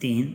3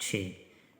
6,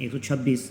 126,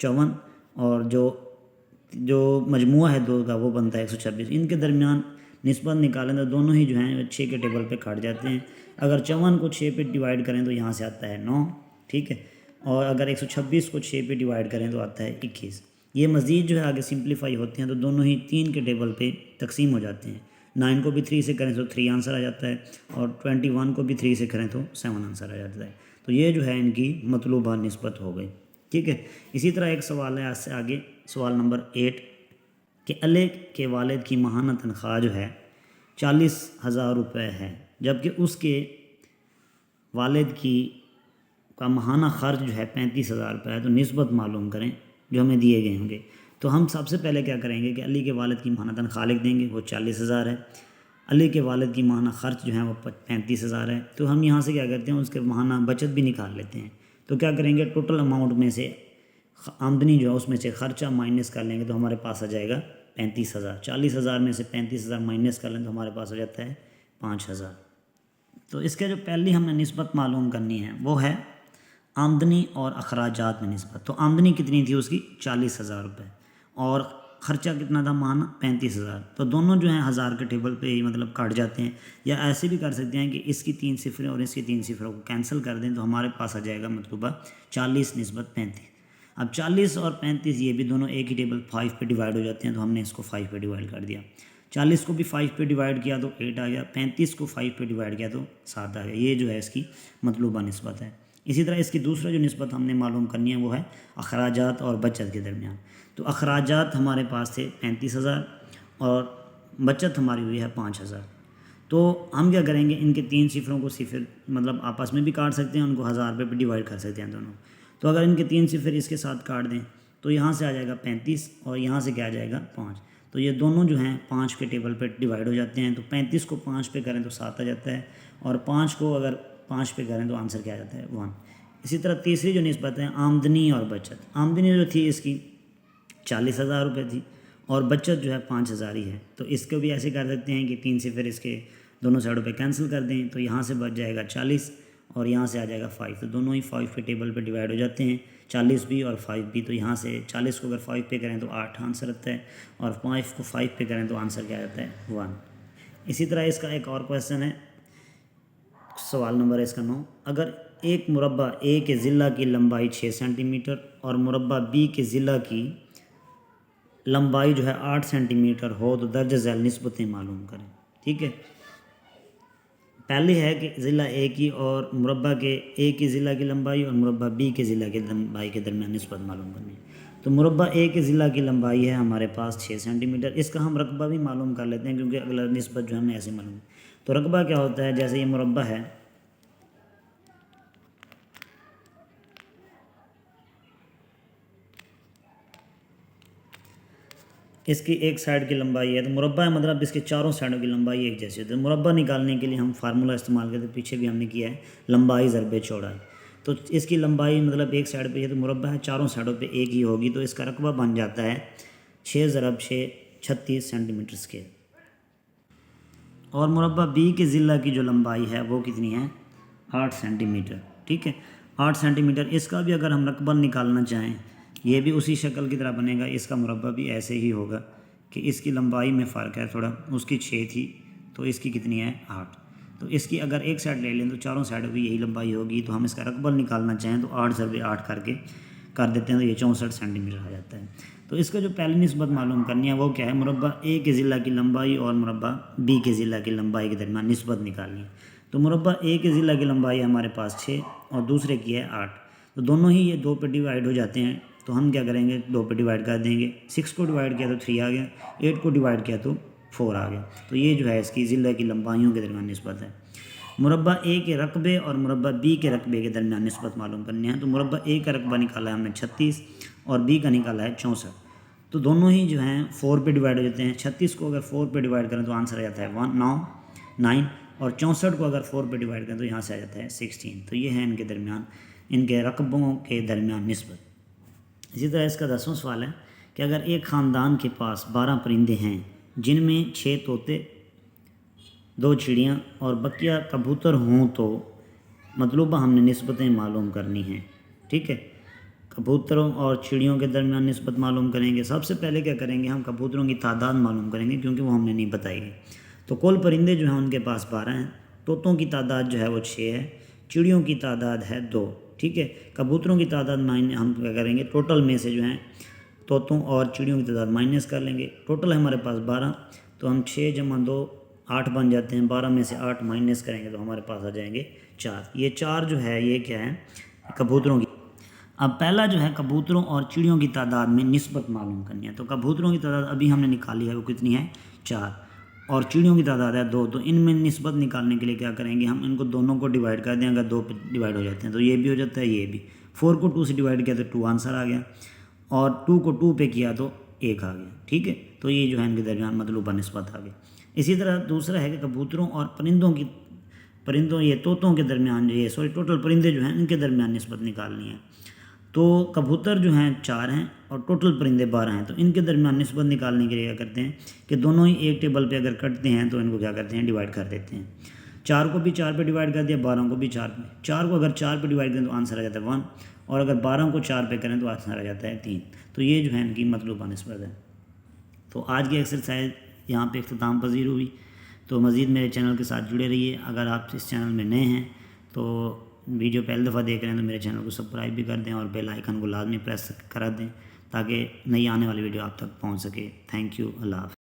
54 اور جو مجموعہ ہے دو کا وہ بنتا ہے 126. ان کے درمیان نسبت نکالیں تو دونوں ہی جو ہیں 6 کے ٹیبل پہ کاٹ جاتے ہیں. اگر 54 کو 6 پہ ڈیوائڈ کریں تو یہاں سے آتا ہے 9. ٹھیک ہے. اور اگر 126 کو 6 پہ ڈیوائڈ کریں تو آتا ہے 21. یہ مزید جو ہے آگے سمپلیفائی ہوتے ہیں تو دونوں ہی 3 کے ٹیبل پہ تقسیم ہو جاتے ہیں. 9 کو بھی 3 سے کریں تو 3 آنسر آ جاتا ہے, اور 21 کو بھی 3 سے کریں تو 7 آنسر آ جاتا ہے. تو یہ جو ہے ان کی مطلوبہ نسبت ہو گئی. ٹھیک ہے. اسی طرح ایک سوال ہے آج سے آگے, سوال نمبر 8 کہ علی کے والد کی ماہانہ تنخواہ جو ہے 40,000 روپے ہے, جبکہ اس کے والد کا ماہانہ خرچ جو ہے 35,000 روپے ہے. تو نسبت معلوم کریں جو ہمیں دیے گئے ہوں گے. تو ہم سب سے پہلے کیا کریں گے کہ علی کے والد کی ماہانہ تنخواہ لکھ دیں گے, وہ 40,000 ہے. علی کے والد کی ماہانہ خرچ جو ہیں وہ 35,000 ہے. تو ہم یہاں سے کیا کرتے ہیں, اس کے ماہانہ بچت بھی نکال لیتے ہیں. تو کیا کریں گے, ٹوٹل اماؤنٹ میں سے آمدنی جو ہے اس میں سے خرچہ مائنس کر لیں گے تو ہمارے پاس آ جائے گا 35,000. 40,000 میں سے 35,000 مائنس کر لیں تو ہمارے پاس آ جاتا ہے 5,000. تو اس کے جو پہلی ہم نے نسبت معلوم کرنی ہے وہ ہے آمدنی اور اخراجات میں نسبت. تو آمدنی کتنی تھی اس کی 40,000 روپے, اور خرچہ کتنا تھا ماہانہ 35,000. تو دونوں جو ہیں 1000 کے ٹیبل پہ ہی مطلب کاٹ جاتے ہیں. یا ایسے بھی کر سکتے ہیں کہ اس کی 3 صفریں اور اس کی 3 صفروں کو کینسل کر دیں تو ہمارے پاس آ جائے گا مطلوبہ 40 نسبت 35. اب 40 اور 35 یہ بھی دونوں ایک ہی ٹیبل 5 پہ ڈیوائڈ ہو جاتے ہیں, تو ہم نے اس کو 5 پہ ڈیوائڈ کر دیا. 40 کو بھی 5 پہ ڈیوائڈ کیا تو 8 آ گیا, 35 کو 5 پہ ڈیوائڈ کیا تو 7 آ گیا. یہ جو ہے اس کی مطلوبہ نسبت ہے. اسی طرح اس کی دوسرا جو نسبت ہم نے معلوم کرنی ہے وہ ہے اخراجات اور بچت کے درمیان. تو اخراجات ہمارے پاس تھے 35,000 اور بچت ہماری ہوئی ہے 5,000. تو ہم کیا کریں گے, ان کے 3 صفروں کو صفر مطلب آپس میں بھی کاٹ سکتے ہیں, ان کو 1000 روپے پہ ڈیوائڈ کر سکتے ہیں دونوں. تو اگر ان کے 3 صفر اس کے ساتھ کاٹ دیں تو یہاں سے آ جائے گا 35 اور یہاں سے کیا آ جائے گا 5. تو یہ دونوں جو ہیں 5 کے ٹیبل پہ ڈیوائڈ ہو جاتے ہیں. تو 35 کو 5 پہ کریں تو 7 آ جاتا ہے, اور 5 کو اگر 5 پہ کریں تو آنسر کیا آ جاتا ہے 1. اسی طرح تیسری جو نسبت ہے آمدنی اور بچت. آمدنی جو تھی اس کی 40,000 روپے تھی, اور بچت جو ہے 5,000 ہی ہے. تو اس کو بھی ایسے کر سکتے ہیں کہ 3 صفر اس کے دونوں سائڈوں پہ کینسل کر دیں تو یہاں سے بچ جائے گا 40 اور یہاں سے آ جائے گا 5. تو دونوں ہی 5 پہ ٹیبل پہ ڈیوائڈ ہو جاتے ہیں, 40 بھی اور 5 بھی. تو یہاں سے 40 کو اگر 5 پہ کریں تو 8 آنسر آتا ہے, اور 5 کو 5 پہ کریں تو آنسر کیا آتا ہے 1. اسی طرح اس کا ایک اور کویسچن ہے, سوال نمبر اس کا 9. اگر ایک مربع اے کے ضلع کی لمبائی 6 سینٹی میٹر اور مربع بی کے ضلع کی لمبائی جو ہے 8 سینٹی میٹر ہو تو درجہ ذیل نسبتیں معلوم کریں. ٹھیک ہے. پہلی ہے کہ ضلع اے کی اور مربع کے اے کی ضلع کی لمبائی اور مربع بی کے ضلع کی لمبائی کے درمیان نسبت معلوم کرنی ہے. تو مربع اے کے ضلع کی لمبائی ہے ہمارے پاس 6 سینٹی میٹر. اس کا ہم رقبہ بھی معلوم کر لیتے ہیں کیونکہ اگلا نسبت جو ہمیں ایسے معلوم ہے. تو رقبہ کیا ہوتا ہے, جیسے یہ مربع ہے اس کی ایک سائڈ کی لمبائی ہے, تو مربع ہے مطلب اس کے چاروں سائڈوں کی لمبائی ایک جیسی ہوتی ہے. مربع نکالنے کے لیے ہم فارمولہ استعمال کرتے ہیں, پیچھے بھی ہم نے کیا ہے, لمبائی ضرب چوڑائی. تو اس کی لمبائی مطلب ایک سائڈ پہ ہے تو مربع ہے, چاروں سائڈوں پہ ایک ہی ہوگی. تو اس کا رقبہ بن جاتا ہے 6 ضرب 6 36 سینٹی میٹر اسکوائر. اور مربع بی کے ضلع کی جو لمبائی ہے وہ کتنی ہے 8 سینٹی میٹر. ٹھیک ہے, 8 سینٹی میٹر. اس کا بھی اگر ہم رقبہ نکالنا چاہیں یہ بھی اسی شکل کی طرح بنے گا. اس کا مربع بھی ایسے ہی ہوگا کہ اس کی لمبائی میں فرق ہے تھوڑا, اس کی 6 تھی تو اس کی کتنی ہے 8. تو اس کی اگر ایک سائڈ لے لیں تو چاروں سائڈوں بھی یہی لمبائی ہوگی. تو ہم اس کا رقبہ نکالنا چاہیں تو 8 ضرب 8 کر دیتے ہیں تو یہ 64 سینٹی میٹر آ جاتا ہے. تو اس کا جو پہلی نسبت معلوم کرنی ہے وہ کیا ہے, مربع اے کے ضلع کی لمبائی اور مربع بی کے ضلع کی لمبائی کے درمیان نسبت نکالنی ہے. تو مربع اے کے ضلع کی لمبائی ہمارے پاس 6 اور دوسرے کی ہے 8. تو دونوں ہی یہ 2 پہ ڈیوائڈ ہو جاتے ہیں. تو ہم کیا کریں گے 2 پہ ڈیوائڈ کر دیں گے. 6 کو ڈیوائڈ کیا تو 3 آ گیا, 8 کو ڈیوائڈ کیا تو 4 آ گیا. تو یہ جو ہے اس کی ضلع کی لمبائیوں کے درمیان نسبت ہے. مربع اے کے رقبے اور مربع بی کے رقبے کے درمیان نسبت معلوم کرنی ہے. تو مربع اے کا رقبہ نکالا ہے ہم نے 36 اور بی کا نکالا ہے 64. تو دونوں ہی جو ہیں 4 پہ ڈیوائڈ ہو جاتے ہیں. 36 کو اگر 4 پہ ڈیوائڈ کریں تو آنسر آ جاتا ہے 9, اور 64 کو اگر 4 پہ ڈیوائڈ کریں تو یہاں سے آ جاتا ہے 16. تو یہ ہے ان کے درمیان ان کے رقبوں کے درمیان نسبت. اسی طرح اس کا 10واں سوال ہے کہ اگر ایک خاندان کے پاس 12 پرندے ہیں جن میں 6 طوطے 2 چڑیاں اور بقیہ کبوتر ہوں تو مطلوبہ ہم نے نسبتیں معلوم کرنی ہیں. ٹھیک ہے, کبوتروں اور چڑیوں کے درمیان نسبت معلوم کریں گے۔ سب سے پہلے کیا کریں گے، ہم کبوتروں کی تعداد معلوم کریں گے کیونکہ وہ ہم نے نہیں بتائی ہے۔ تو کل پرندے جو ہیں ان کے پاس 12 ہیں، طوطوں کی تعداد جو ہے وہ 6 ہے، چڑیوں کی تعداد ہے 2، ٹھیک ہے۔ کبوتروں کی تعداد ہم کیا کریں گے، ٹوٹل میں سے جو ہیں طوطوں اور چڑیوں کی تعداد مائنس کر لیں گے۔ ٹوٹل ہے ہمارے پاس 12، تو ہم 6 + 2 8 بن جاتے ہیں، 12 میں سے 8 مائنس کریں گے تو ہمارے پاس آ جائیں گے 4۔ یہ 4 جو ہے یہ کیا ہے، کبوتروں کی۔ اب پہلا جو ہے کبوتروں اور چڑیوں کی تعداد میں نسبت معلوم کرنی ہے۔ تو کبوتروں کی تعداد ابھی ہم نے نکالی ہے، وہ کتنی ہے، 4، اور چڑیوں کی تعداد ہے 2۔ تو ان میں نسبت نکالنے کے لیے کیا کریں گے، ہم ان کو دونوں کو ڈیوائڈ کر دیں۔ اگر 2 پہ ڈیوائڈ ہو جاتے ہیں تو یہ بھی ہو جاتا ہے، یہ بھی۔ 4 کو 2 سے ڈیوائڈ کیا تو 2 آنسر آ گیا، اور 2 کو 2 پہ کیا تو 1 آ گیا، ٹھیک ہے۔ تو یہ جو ہے ان کے درمیان مطلوبہ نسبت آ گئی۔ اسی طرح دوسرا ہے کہ کبوتروں اور پرندوں یہ طوطوں کے درمیان ٹوٹل پرندے جو ہیں ان کے درمیان نسبت نکالنی ہے۔ تو کبوتر جو ہیں 4 ہیں اور ٹوٹل پرندے 12 ہیں، تو ان کے درمیان نسبت نکالنے کے لیے کیا کرتے ہیں کہ دونوں ہی ایک ٹیبل پہ اگر کٹتے ہیں تو ان کو کیا کرتے ہیں، ڈیوائڈ کر دیتے ہیں۔ 4 کو بھی 4 پہ ڈیوائڈ کر دیا، 12 کو بھی 4 پہ۔ 4 کو اگر 4 پہ ڈیوائڈ کریں تو آنسر آ جاتا ہے 1، اور اگر 12 کو 4 پہ کریں تو آنسر آ جاتا ہے 3۔ تو یہ جو ہے ان کی مطلوبہ نسبت ہے۔ تو آج کی ایکسرسائز یہاں پہ اختتام پذیر ہوئی۔ تو مزید میرے چینل کے ساتھ جڑے رہیے۔ اگر آپ اس چینل میں نئے ہیں تو ویڈیو پہلی دفعہ دیکھ رہے ہیں تو میرے چینل کو سبسکرائب بھی کر دیں اور بیل آئیکن کو لازمی پریس کرا دیں تاکہ نئی آنے والی ویڈیو آپ تک پہنچ سکے۔ تھینک یو، اللہ حافظ۔